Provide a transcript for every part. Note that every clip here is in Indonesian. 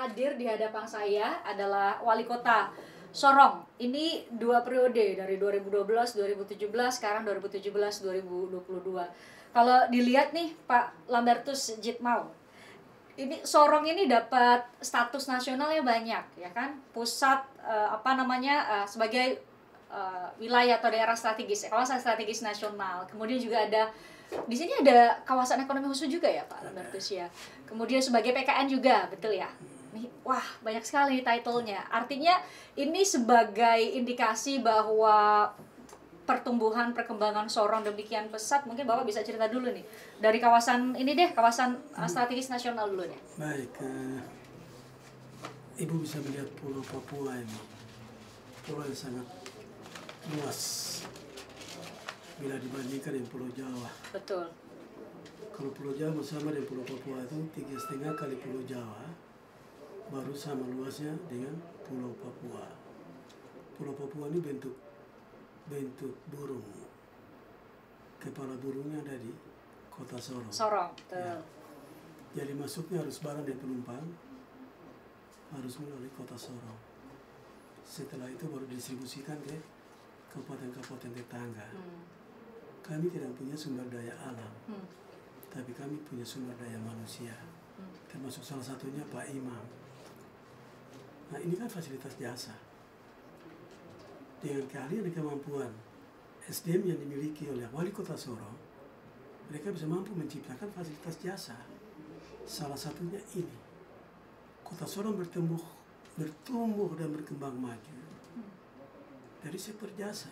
hadir di hadapan saya adalah Wali Kota Sorong. Ini 2 periode dari 2012, 2017, sekarang 2017, 2022. Kalau dilihat nih Pak Lambertus Jitmau, ini Sorong ini dapat status nasionalnya banyak, ya kan? Pusat sebagai wilayah atau daerah strategis, kawasan strategis nasional. Kemudian juga ada di sini ada kawasan ekonomi khusus juga ya Pak Lambertus ya. Kemudian sebagai PKN juga, betul ya? Nih, wah banyak sekali title-nya. Artinya ini sebagai indikasi bahwa perkembangan Sorong demikian pesat. Mungkin Bapak bisa cerita dulu nih dari kawasan ini deh, kawasan strategis nasional dulu deh. Baik, Ibu bisa melihat Pulau Papua ini, pulau yang sangat luas bila dibandingkan dengan Pulau Jawa. Betul. Kalau Pulau Jawa sama dengan Pulau Papua itu 3,5 kali Pulau Jawa, baru sama luasnya dengan Pulau Papua. Pulau Papua ini bentuk burung. Kepala burungnya ada di kota Sorong. Sorong, betul. Ya. Jadi masuknya harus barang dan penumpang harus melalui kota Sorong. Setelah itu baru didistribusikan ke kabupaten-kabupaten tetangga. Kami tidak punya sumber daya alam, tapi kami punya sumber daya manusia. Termasuk salah satunya Pak Imam. Nah ini kan fasilitas jasa. Dengan keahlian dan kemampuan SDM yang dimiliki oleh Wali Kota Sorong, mereka bisa mampu menciptakan fasilitas jasa. Salah satunya ini. Kota Sorong bertumbuh dan berkembang maju dari sektor jasa.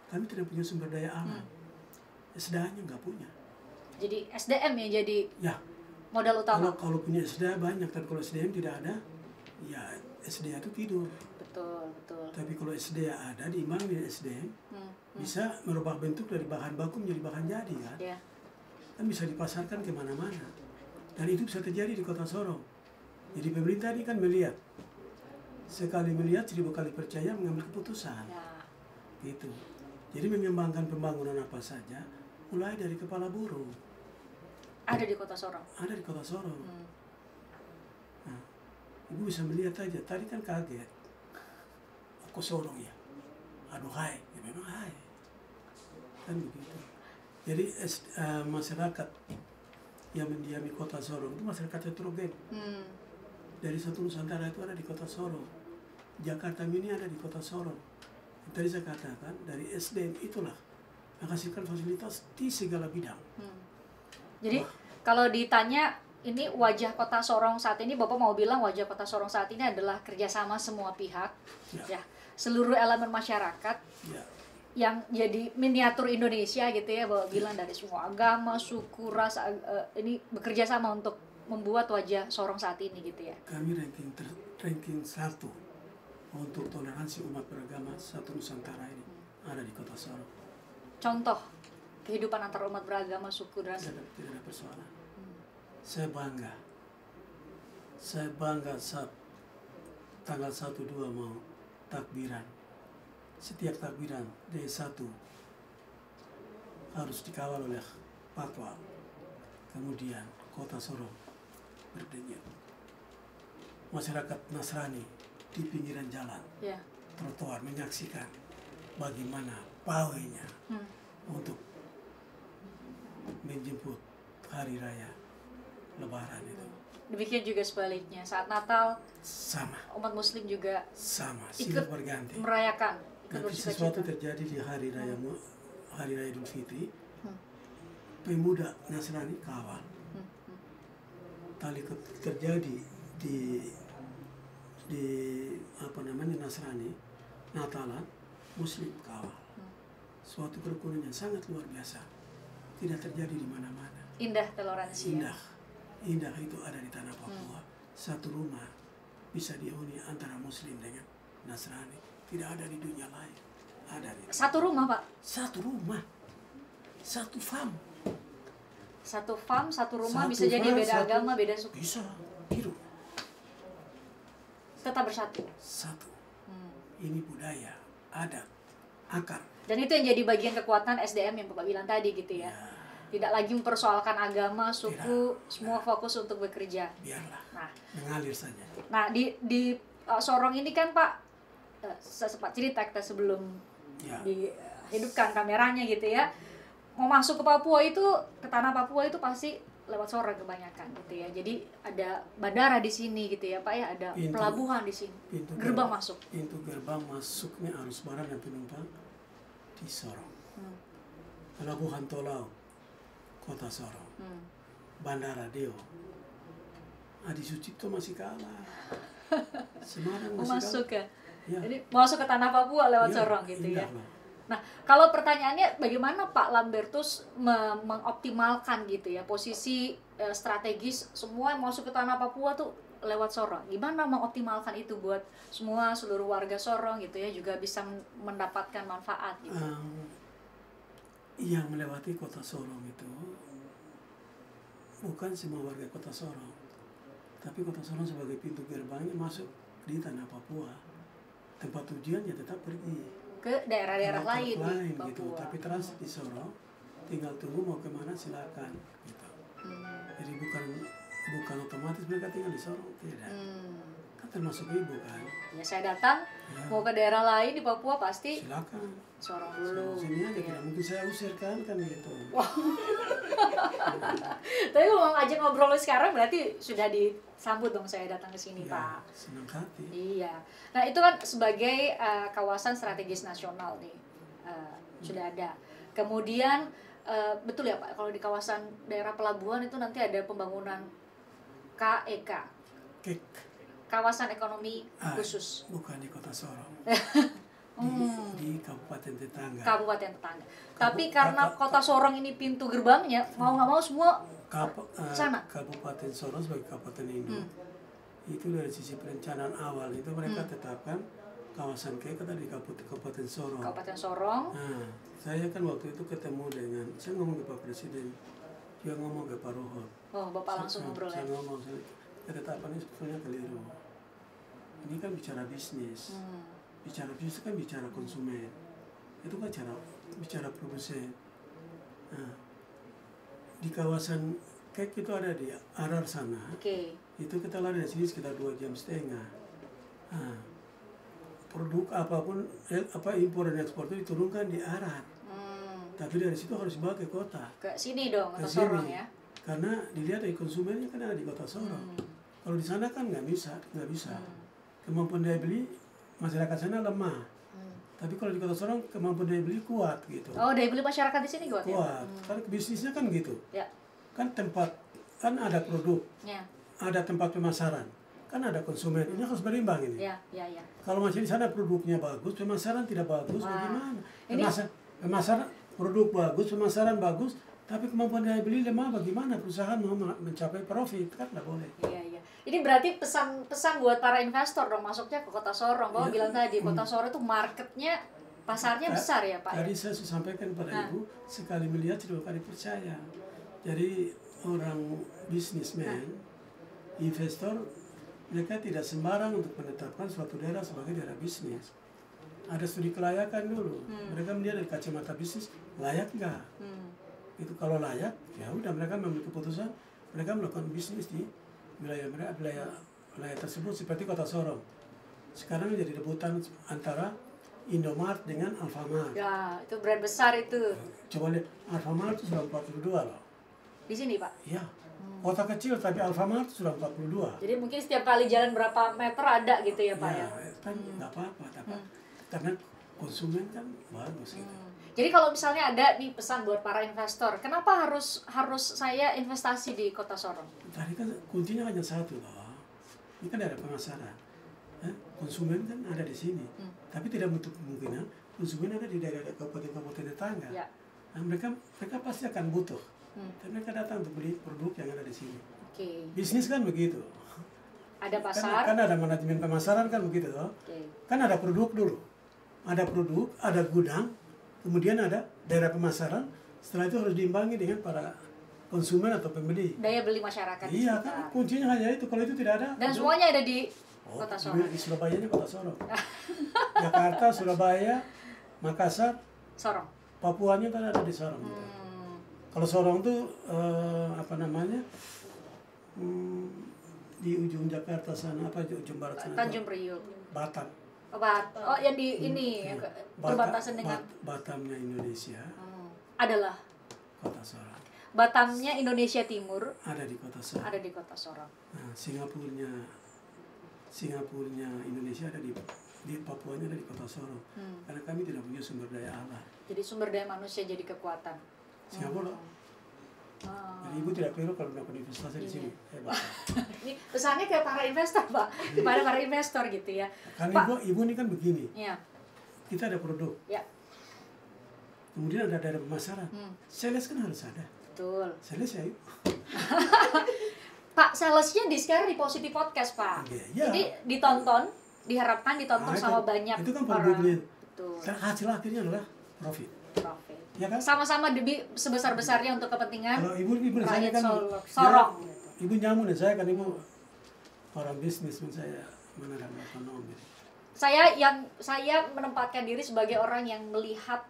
Kami tidak punya sumber daya alam, SDA-nya nggak punya. Jadi SDM yang jadi modal utama. Kalau punya SDA banyak, tapi kalau SDM tidak ada, ya SDA itu tidur. Betul. Tapi kalau SDA ada, diimbangi dengan SDM, bisa merubah bentuk dari bahan baku menjadi bahan jadi kan? Yeah. Kan bisa dipasarkan kemana-mana. Dan itu bisa terjadi di Kota Sorong. Jadi pemerintah ini kan melihat, sekali melihat 1000 kali percaya mengambil keputusan. Gitu. Jadi mengembangkan pembangunan apa saja, mulai dari kepala burung. Ada di Kota Sorong. Ada di Kota Sorong. Nah, Ibu bisa melihat aja. Tadi kan kaget. Kok Sorong ya? Aduh hai, ya memang hai. Kan begitu. Jadi masyarakat yang mendiami Kota Sorong itu masyarakat heterogen. Dari satu Nusantara itu ada di Kota Sorong. Jakarta Mini ada di Kota Sorong. Tadi saya katakan dari SDM itulah menghasilkan fasilitas di segala bidang. Jadi kalau ditanya ini wajah Kota Sorong saat ini, Bapak mau bilang wajah Kota Sorong saat ini adalah kerjasama semua pihak, ya seluruh elemen masyarakat, yang jadi miniatur Indonesia gitu ya, Bapak bilang dari semua agama, suku, ras, ini bekerja sama untuk membuat wajah Sorong saat ini gitu ya. Kami ranking 1 untuk toleransi umat beragama satu Nusantara ini ada di Kota Sorong. Contoh kehidupan antar umat beragama, suku, ras. Tidak ada persoalan. Saya bangga saat tanggal 1-2 mau takbiran. Setiap takbiran D1 harus dikawal oleh patwal. Kemudian Kota Sorong berdenyut. Masyarakat Nasrani di pinggiran jalan, trotoar menyaksikan bagaimana pawainya untuk menjemput hari raya Lebaran itu. Demikian juga sebaliknya saat Natal sama. Umat Muslim juga sama, silih berganti merayakan. Nanti sesuatu terjadi di hari raya Idul Fitri, pemuda Nasrani kawal. Tali terjadi di Nasrani Natalan, Muslim kawal. Suatu kerukunan yang sangat luar biasa, tidak terjadi di mana-mana. Indah toleransi. Indah itu ada di tanah Papua. Satu rumah bisa dihuni antara Muslim dengan Nasrani. Tidak ada di dunia lain. Ada di satu rumah, Pak. Satu rumah, satu farm. Satu farm, satu rumah, bisa jadi beda agama, beda suku. Bisa hidup. Tetap bersatu. Satu. Ini budaya, adat, akar. Dan itu yang jadi bagian kekuatan SDM yang Bapak bilang tadi gitu ya. Tidak lagi mempersoalkan agama, suku, Tidak. semua fokus untuk bekerja. Biarlah. Nah, Mengalir saja. nah di Sorong ini kan Pak, saya sempat cerita kita sebelum Ya. dihidupkan kameranya gitu ya. Mau masuk ke Papua itu, ke tanah Papua itu pasti lewat Sorong kebanyakan gitu ya. Jadi ada bandara di sini gitu ya Pak ya, ada pelabuhan di sini. Gerbang masuk. Pintu gerbang masuknya arus barang dan penumpang di Sorong. Pelabuhan Tolau, Kota Sorong. Bandara Deo. Adi Sucipto masih kalah. Semarang masih Masuk kalah. ya. Ya. Jadi masuk ke tanah Papua lewat Ya, Sorong gitu ya. lah. Nah, kalau pertanyaannya bagaimana Pak Lambertus mengoptimalkan gitu ya posisi strategis semua yang masuk ke tanah Papua tuh lewat Sorong. Gimana mengoptimalkan itu buat semua seluruh warga Sorong gitu ya juga bisa mendapatkan manfaat gitu. Yang melewati Kota Sorong itu bukan semua warga Kota Sorong, tapi Kota Sorong sebagai pintu gerbangnya masuk di tanah Papua. Tempat tujuannya tetap pergi Ke daerah-daerah lain di gitu, Papua. tapi transit di Sorong, tinggal tunggu mau kemana silakan gitu. Jadi bukan otomatis mereka tinggal di Sorong, tidak. Kan termasuk ibu kan. Ya saya datang Ya. mau ke daerah lain di Papua pasti Silakan. Sorong dulu. Sini aja tidak mungkin saya usir kan gitu. Tapi kalau ngajak ngobrol sekarang berarti sudah disambut dong saya datang ke sini Ya, Pak. senang hati. Iya. Nah itu kan sebagai kawasan strategis nasional nih sudah ada. Kemudian betul ya Pak kalau di kawasan daerah pelabuhan itu nanti ada pembangunan KEK, Kek. kawasan ekonomi khusus. Bukan di Kota Sorong. Di kabupaten tetangga. Kabupaten tetangga. Tapi karena Kota Sorong ini pintu gerbangnya, mau nggak mau semua sana. Kabupaten Sorong sebagai kabupaten induk itu dari sisi perencanaan awal itu mereka tetapkan kawasan KEK di Kabupaten Sorong. Kabupaten Sorong. Nah, saya kan waktu itu ketemu dengan, saya ngomong ke Pak Presiden, dia ngomong ke Pak Rohot. Oh, Bapak langsung ngobrol ya. Saya ngomong, ketetapan ini sebetulnya keliru. Ini kan bicara bisnis. Bicara bisnis kan bicara konsumen. Itu kan bicara produsen. Nah, di kawasan KEK itu ada di Arar sana. Oke. Itu kita lari dari sini sekitar 2,5 jam. Nah, produk apapun impor dan ekspor itu diturunkan di Arar. Tapi dari situ harus dibawa ke kota. Ke sini dong, Ke Kota Sorong sini. ya. Karena dilihat dari konsumennya kan ada di Kota Sorong. Kalau di sana kan nggak bisa. Kemampuan daya beli masyarakat sana lemah. Tapi kalau di Kota Sorong kemampuan daya beli kuat gitu. Oh, daya beli masyarakat di sini kuat ya? Kuat. Karena bisnisnya kan gitu. Ya. Kan kan ada produk, Ya. ada tempat pemasaran, kan ada konsumen. Ini harus berimbang ini. Ya. Kalau masih di sana produknya bagus, pemasaran tidak bagus, bagaimana? Ini- Pemasaran produk bagus, pemasaran bagus, tapi kemampuan daya beli lemah, bagaimana perusahaan mau mencapai profit? Kan nggak boleh. Iya. Ini berarti pesan buat para investor dong masuknya ke Kota Sorong. Bapak bilang tadi Kota Sorong itu marketnya, pasarnya besar ya Pak. Tadi saya sudah sampaikan pada Ibu, sekali melihat dua kali percaya. Jadi orang bisnismen, investor, mereka tidak sembarang untuk menetapkan suatu daerah sebagai daerah bisnis. Ada studi kelayakan dulu. Mereka melihat dari kacamata bisnis, layak nggak? Itu kalau layak, ya udah mereka mengambil keputusan, mereka melakukan bisnis di wilayah tersebut seperti Kota Sorong. Sekarang jadi rebutan antara Indomart dengan Alfamart. Ya, itu brand besar itu. Coba lihat, Alfamart itu sudah 42 loh. Di sini Pak. Iya, kota kecil tapi Alfamart sudah 42. Jadi mungkin setiap kali jalan berapa meter ada gitu ya Pak ya. Kan nggak apa-apa, karena konsumen kan bagus gitu. Jadi kalau misalnya ada nih pesan buat para investor, kenapa harus saya investasi di Kota Sorong? Tadi kan kuncinya hanya satu loh. Ini kan ada pemasaran. Konsumen kan ada di sini, tapi tidak menutup kemungkinan konsumen ada di daerah kabupaten tetangga. Ya. Nah, mereka pasti akan butuh. Dan mereka datang untuk beli produk yang ada di sini. Oke. Bisnis kan begitu. Ada pasar. Kan ada manajemen pemasaran kan begitu toh. Oke. Kan ada produk dulu. Ada produk, ada gudang, kemudian ada daerah pemasaran. Setelah itu harus diimbangi dengan para konsumen atau pembeli. Daya beli masyarakat. Iya kan, kuncinya hanya itu. Kalau itu tidak ada. Dan semuanya ada di Kota Sorong. Di Surabaya Kota Sorong. Jakarta, Surabaya, Makassar, Sorong. Papuanya kan ada di Sorong. Kalau Sorong tuh apa namanya, di ujung Jakarta sana, apa ujung barat sana? Tanjung Priok. Batam. Oh, yang di ini yang perbatasan dengan Batamnya Indonesia adalah kota Sorong. Batamnya Indonesia Timur Ada di kota Sorong. ada di kota Sorong. Nah, Singapurnya Indonesia ada di Papuanya ada di kota Sorong. Karena kami tidak punya sumber daya alam. Jadi sumber daya manusia jadi kekuatan. Singapura. Jadi ibu tidak keliru kalau melakukan investasi di sini. Hebat. Ini pesannya ke para investor, Pak. Kepada para investor gitu ya. Kan Pak, ibu ini kan begini. ya. Kita ada produk. Ya. Kemudian ada daerah pemasaran. Sales kan harus ada. Betul. Sales ya, ibu. Pak, salesnya di sekarang di Positif Podcast, Pak. Iya. Jadi diharapkan ditonton sama banyak itu kan orang. produknya. Betul. Dan hasil akhirnya adalah profit. Ya kan? Sama-sama demi sebesar-besarnya untuk kepentingan kalau ibu saya kan Sorong. Ibu nyamun ya, saya kan ibu orang bisnis, saya mana ada ekonomi. Saya menempatkan diri sebagai orang yang melihat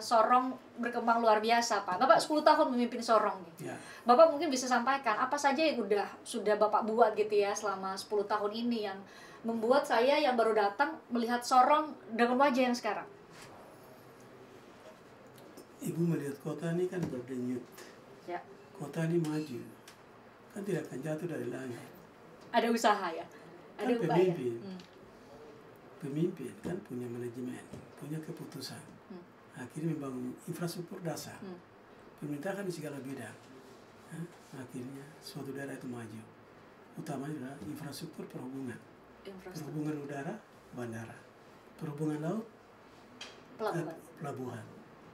Sorong berkembang luar biasa, Pak. Bapak 10 tahun memimpin Sorong. Ya. Bapak mungkin bisa sampaikan apa saja yang sudah Bapak buat gitu ya selama 10 tahun ini yang membuat saya yang baru datang melihat Sorong dengan wajah yang sekarang. Ibu melihat kota ini kan berdenyut. Ya. Kota ini maju. Kan tidak akan jatuh dari langit. Ada usaha ya. Ada kan upaya. Pemimpin kan punya manajemen, punya keputusan. Akhirnya membangun infrastruktur dasar. Pemerintah kan di segala bidang. Akhirnya suatu daerah itu maju. Utamanya adalah infrastruktur perhubungan. Perhubungan udara, bandara. Perhubungan laut, pelabuhan.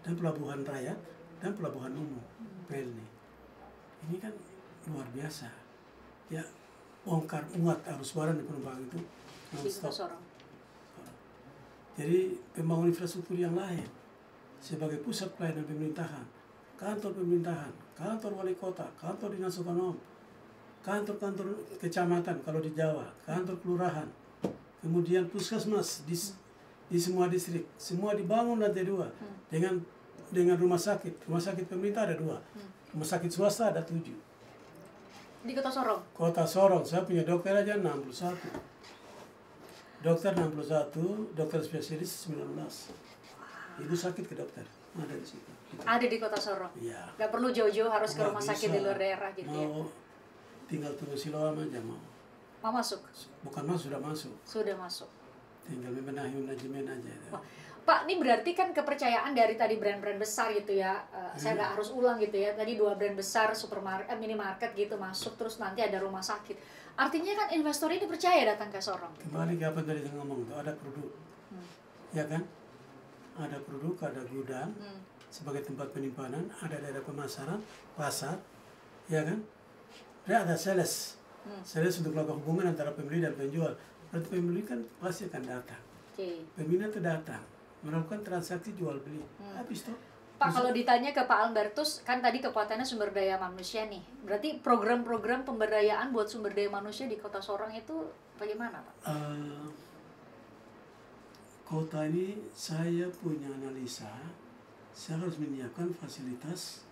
Dan pelabuhan raya dan pelabuhan umum, PLN. Ini kan luar biasa. Ya, bongkar muat arus barang dan penumpang itu non-stop. Jadi pembangunan infrastruktur yang lain sebagai pusat pelayanan pemerintahan, kantor pemerintahan, kantor wali kota, kantor dinas otonom, kantor-kantor kecamatan kalau di Jawa, kantor kelurahan, kemudian puskesmas di semua distrik, semua dibangun lantai 2 dengan rumah sakit pemerintah ada 2, rumah sakit swasta ada 7. Di Kota Sorong? Kota Sorong, saya punya dokter aja 61. Dokter 61, dokter spesialis 19. Ibu sakit ke dokter, ada di situ. Ada di Kota Sorong? Iya. Gak perlu jauh-jauh harus ke rumah sakit di luar daerah gitu ya? Tinggal tunggu Siloam aja mau. Mau masuk? Bukan masuk, sudah masuk. Sudah masuk. Tinggal membenahi manajemen aja. Wah, Pak, ini berarti kan kepercayaan dari tadi brand-brand besar gitu ya. Saya nggak harus ulang gitu ya. Tadi 2 brand besar, supermarket, minimarket gitu masuk, terus nanti ada rumah sakit. Artinya kan investor ini percaya datang ke Sorong. Kembali ke apa tadi saya ngomong tuh, ada produk. Ya kan? Ada produk, ada gudang sebagai tempat penyimpanan, ada daerah pemasaran, pasar, ya kan? Dan ada sales. Sales untuk melakukan hubungan antara pembeli dan penjual. Berarti pembeli kan pasti akan datang. Peminat itu datang, melakukan transaksi jual beli. Habis tuh. Pak, kalau ditanya ke Pak Albertus, kan tadi kekuatannya sumber daya manusia nih. Berarti program-program pemberdayaan buat sumber daya manusia di Kota Sorong itu bagaimana, Pak? Kota ini saya punya analisa, saya harus menyiapkan fasilitas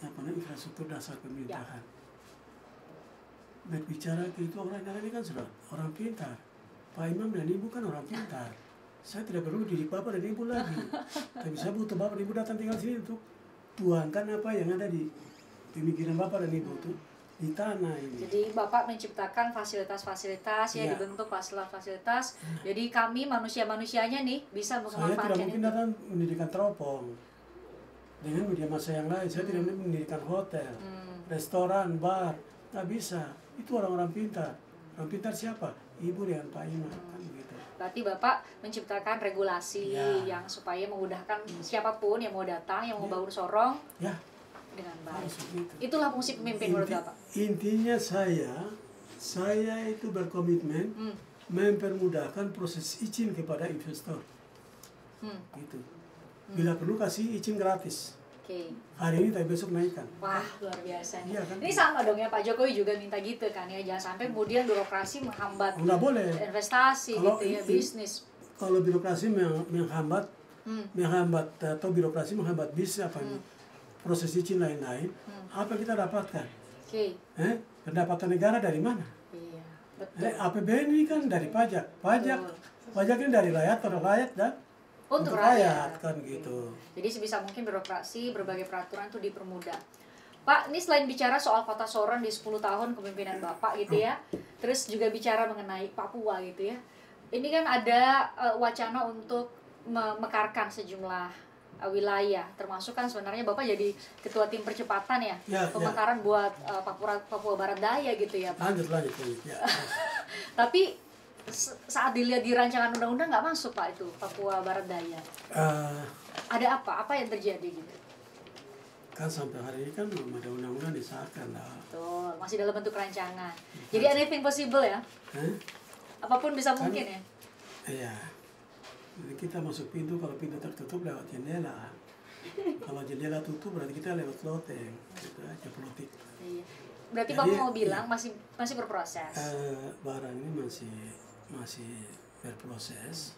infrastruktur dasar pemerintahan. Berbicara ke itu orang ini kan sudah orang pintar. Pak Imam dan Ibu kan orang pintar. Saya tidak perlu didik Bapak dan Ibu lagi. Tapi saya butuh Bapak dan Ibu datang tinggal sini untuk tuangkan apa yang ada di pemikiran Bapak dan Ibu itu di tanah ini. Jadi Bapak menciptakan fasilitas-fasilitas ya, dibentuk fasilitas-fasilitas. Jadi kami manusia-manusianya nih bisa memanfaatkan itu. Saya tidak mungkin datang mendirikan teropong dengan media massa yang lain. Saya tidak mungkin mendirikan hotel, restoran, bar. Nggak bisa. Itu orang-orang pintar. Orang pintar siapa? Ibu dengan Pak Imam. Kan begitu. Berarti Bapak menciptakan regulasi yang supaya memudahkan siapapun yang mau datang, yang mau bangun Sorong dengan baik. Itulah fungsi pemimpin menurut Bapak. Intinya saya itu berkomitmen mempermudahkan proses izin kepada investor. Gitu. Bila perlu kasih izin gratis. Hari ini tapi besok naikkan. Wah, luar biasa nih. Iya, kan? Ini sama dong ya, Pak Jokowi juga minta gitu kan ya, jangan sampai kemudian birokrasi menghambat investasi gitu ya, bisnis. Kalau birokrasi menghambat atau birokrasi menghambat bisnis apa ini? proses izin lain-lain, apa yang kita dapatkan? Oke. Pendapatan negara dari mana? Iya, betul. APBN ini kan dari pajak. Pajak ini dari rakyat, orang rakyat dan Untuk rakyat. kan gitu. Jadi sebisa mungkin birokrasi, berbagai peraturan itu dipermudah. Pak, ini selain bicara soal Kota Sorong di 10 tahun kepemimpinan Bapak gitu ya, terus juga bicara mengenai Papua gitu ya. Ini kan ada wacana untuk memekarkan sejumlah wilayah, termasuk kan sebenarnya Bapak jadi ketua tim percepatan ya, pemekaran buat Papua Barat Daya gitu ya Pak. Lanjut ya. Tapi saat dilihat di rancangan undang-undang nggak masuk Pak itu Papua Barat Daya. Ada apa? Apa yang terjadi gitu? Kan sampai hari ini kan belum ada undang-undang disahkan lah. Betul, masih dalam bentuk rancangan. Jadi anything possible ya? Apapun bisa kan, mungkin ya? Iya. Jadi kita masuk pintu, kalau pintu tertutup lewat jendela. Kalau jendela tutup berarti kita lewat loteng. Gitu aja politik. Iya. Berarti Bapak mau bilang masih berproses? Barang ini masih berproses.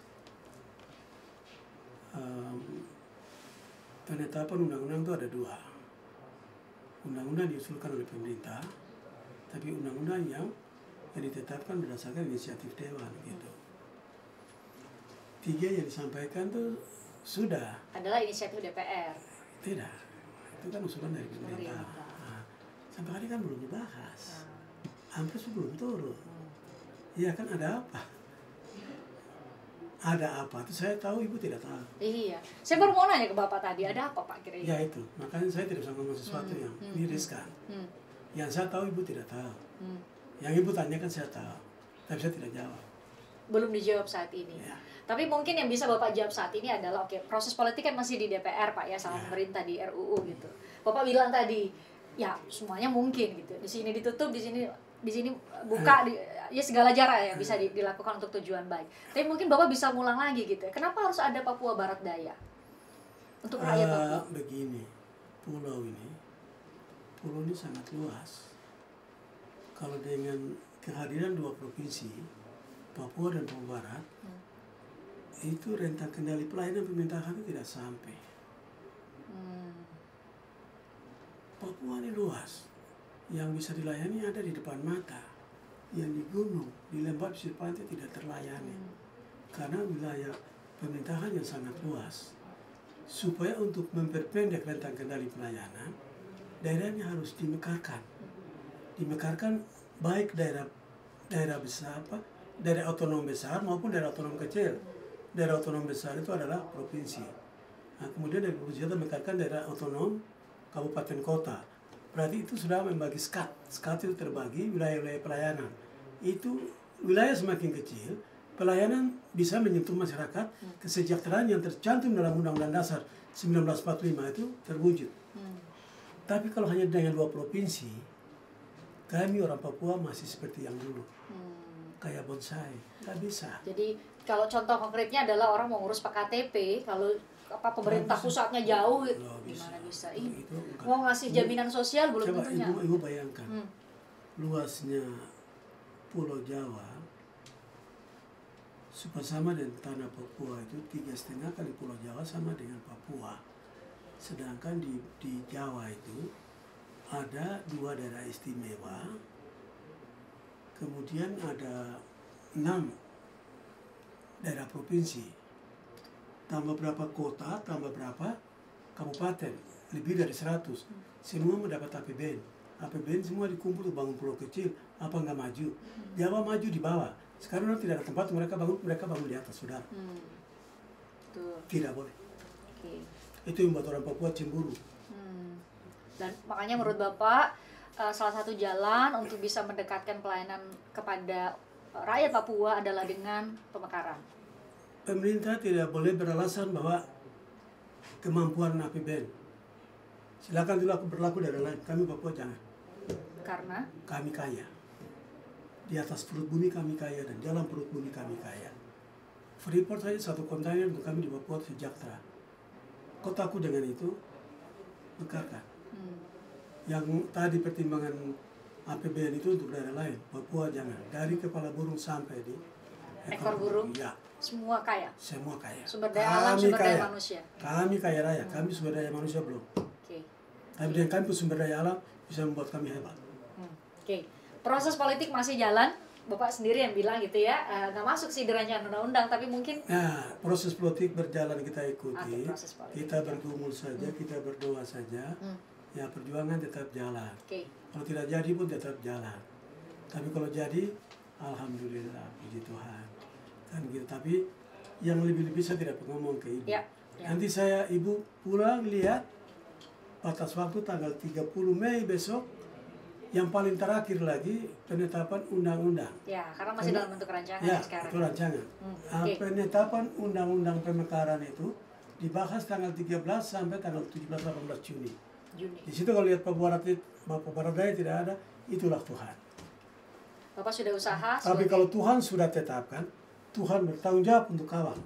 Penetapan undang-undang itu ada 2. Undang-undang diusulkan oleh pemerintah, tapi undang-undang yang ditetapkan berdasarkan inisiatif dewan gitu. 3 yang disampaikan tuh sudah adalah inisiatif DPR. Tidak, itu kan usulan dari pemerintah. Sampai hari kan belum dibahas, hampir sebelum turun. Iya kan, ada apa? Ada apa? Itu saya tahu, Ibu tidak tahu. Iya, saya baru mau nanya ke Bapak tadi, ada apa Pak kira-kira? Ya itu, makanya saya tidak bisa ngomong sesuatu yang riskan. Yang saya tahu Ibu tidak tahu. Yang Ibu tanyakan saya tahu, tapi saya tidak jawab. Belum dijawab saat ini. Ya. Tapi mungkin yang bisa Bapak jawab saat ini adalah, oke, proses politik kan masih di DPR Pak ya, sama pemerintah di RUU gitu. Bapak bilang tadi, ya semuanya mungkin gitu. Di sini ditutup, di sini buka, ya segala cara ya bisa dilakukan untuk tujuan baik. Tapi mungkin Bapak bisa ngulang lagi gitu ya. Kenapa harus ada Papua Barat Daya untuk rakyat Papua? Begini, pulau ini sangat luas. Kalau dengan kehadiran 2 provinsi, Papua dan Papua Barat, itu rentang kendali pelayanan pemerintahan itu tidak sampai. Papua ini luas, yang bisa dilayani ada di depan mata, yang di gunung, di lembah pesisir pantai tidak terlayani, karena wilayah pemerintahan yang sangat luas. Supaya untuk memperpendek rentang kendali pelayanan, daerahnya harus dimekarkan baik daerah besar, daerah otonom besar maupun daerah otonom kecil. Daerah otonom besar itu adalah provinsi. Nah, kemudian dari provinsi itu memekarkan daerah otonom kabupaten kota. Berarti itu sudah membagi SKAT. SKAT itu terbagi wilayah-wilayah pelayanan. Itu wilayah semakin kecil, pelayanan bisa menyentuh masyarakat, kesejahteraan yang tercantum dalam Undang-Undang Dasar 1945 itu terwujud. Tapi kalau hanya dengan 2 provinsi, kami orang Papua masih seperti yang dulu. Kayak bonsai, nggak bisa. Jadi kalau contoh konkretnya adalah orang mau ngurus KTP, kalau pemerintah pusatnya jauh, gimana bisa? Mau ngasih jaminan sosial belum tentunya. Coba Ibu bayangkan, luasnya Pulau Jawa sama dengan tanah Papua itu 3,5 kali Pulau Jawa sama dengan Papua. Sedangkan di Jawa itu ada 2 daerah istimewa, kemudian ada 6 daerah provinsi, tambah berapa kota, tambah berapa kabupaten, lebih dari 100. Semua mendapat APBN. APBN semua dikumpul untuk bangun pulau kecil, apa nggak maju? Jawa maju di bawah. Sekarang tidak ada tempat mereka bangun di atas, saudara. Tidak boleh. Itu yang membuat orang Papua cemburu. Dan makanya menurut Bapak, salah satu jalan untuk bisa mendekatkan pelayanan kepada rakyat Papua adalah dengan pemekaran. Pemerintah tidak boleh beralasan bahwa kemampuan APBN. Silakan dulu berlaku daerah lain. Kami Papua jangan. Karena? Kami kaya. Di atas perut bumi kami kaya dan dalam perut bumi kami kaya. Freeport saja 1 kontainer untuk kami di Papua sejahtera. Kau takut dengan itu? Mekarkan. Yang tadi pertimbangan APBN itu untuk daerah lain, Papua jangan. Dari kepala burung sampai di ekor burung? Ya. Semua kaya? Semua kaya. Sumber daya alam, sumber daya manusia? Kami kaya raya, kami sumber daya manusia belum. Tapi dengan kami sumber daya alam bisa membuat kami hebat. Oke. Proses politik masih jalan. Bapak sendiri yang bilang gitu ya, nggak masuk sih di rancangan undang-undang, tapi mungkin proses politik berjalan kita ikuti, kita ya. bergumul saja, kita berdoa saja, ya perjuangan tetap jalan. Okay. Kalau tidak jadi pun tetap jalan. Tapi kalau jadi, alhamdulillah, puji Tuhan. Kan gitu. Tapi yang lebih-lebih saya tidak ngomong ke ibu. Ya. Nanti ibu pulang lihat batas waktu tanggal 30 Mei besok. Yang paling terakhir lagi penetapan undang-undang. Ya, karena masih dalam bentuk rancangan ya, sekarang. Itu rancangan. Okay. Penetapan undang-undang pemekaran itu dibahas tanggal 13 sampai tanggal 17-18 Juni. Di situ kalau lihat Papua Barat Daya tidak ada, itulah Tuhan. Bapak sudah usaha. Tapi kalau Tuhan sudah tetapkan, Tuhan bertanggung jawab untuk kawal.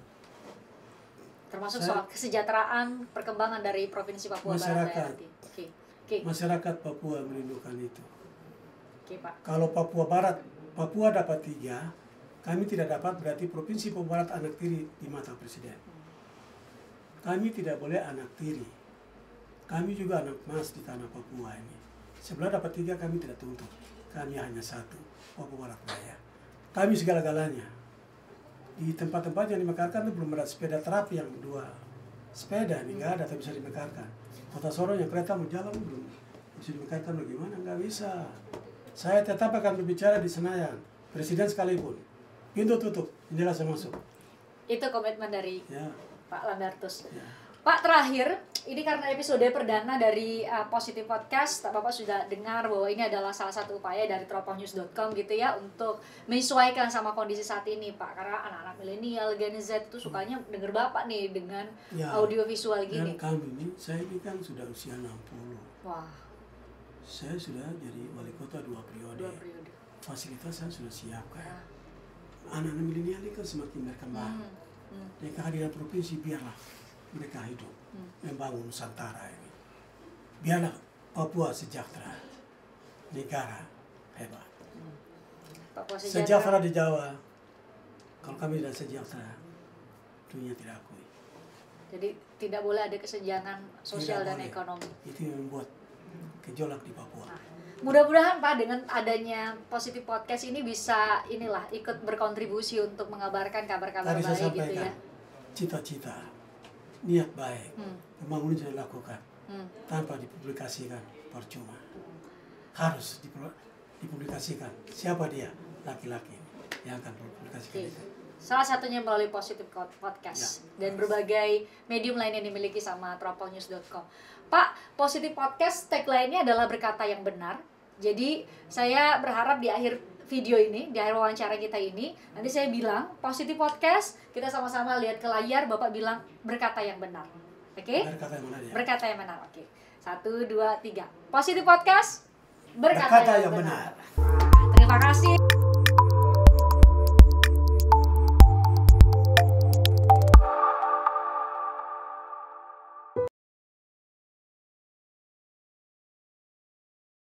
Termasuk soal kesejahteraan, perkembangan dari Provinsi Papua Barat Daya. Masyarakat Papua merindukan itu. Pak. Kalau Papua dapat 3, kami tidak dapat, berarti Provinsi Papua Barat anak tiri di mata Presiden. Kami tidak boleh anak tiri. Kami juga anak emas di tanah Papua ini. Sebelah dapat 3 kami tidak tuntut. Kami hanya 1, Papua Barat Daya. Kami segala-galanya. Di tempat-tempat yang dimekarkan itu belum ada sepeda terapi yang 2 sepeda, ini nggak ada, tapi bisa dimekarkan. Kota Sorong yang kereta mau jalan belum bisa dimekarkan, bagaimana? Nggak bisa. Saya tetap akan berbicara di Senayan, Presiden sekalipun. Pintu tutup, jendela saya masuk. Itu komitmen dari Pak Lambertus. Ya. Pak, terakhir, ini karena episode perdana dari Positif Podcast, Bapak sudah dengar bahwa ini adalah salah satu upaya dari teropongnews.com gitu ya, untuk menyesuaikan sama kondisi saat ini, Pak. Karena anak-anak milenial, Gen Z itu sukanya denger Bapak nih dengan audio visual gini. Dan kami ini, saya ini kan sudah usia 60. Wah. Saya sudah jadi wali kota 2 periode. Fasilitas saya sudah siapkan. Anak-anak milenial ini kan semakin berkembang. Di kehadiran provinsi biarlah mereka hidup membangun Nusantara ini. Biarlah Papua sejahtera, negara hebat. Papua sejahtera di Jawa. Kalau kami tidak sejahtera, dunia tidak akui. Jadi tidak boleh ada kesenjangan sosial dan ekonomi. Itu yang membuat gejolak di Papua. Mudah-mudahan Pak, dengan adanya Positif Podcast ini bisa ikut berkontribusi untuk mengabarkan kabar-kabar baik gitu ya. Cita-cita, niat baik, pembangunan sudah dilakukan tanpa dipublikasikan percuma. Harus dipublikasikan. Siapa dia? Laki-laki yang akan dipublikasikan itu. Salah satunya melalui Positif Podcast dan berbagai medium lain yang dimiliki sama teropongnews.com. Pak, Positif Podcast tagline-nya adalah berkata yang benar. Jadi saya berharap di akhir video ini, di akhir wawancara kita ini, nanti saya bilang Positif Podcast, kita sama-sama lihat ke layar, Bapak bilang berkata yang benar. Oke? Berkata yang benar ya. Berkata yang benar. Oke. 1, 2, 3. Positif Podcast, berkata yang benar. Terima kasih.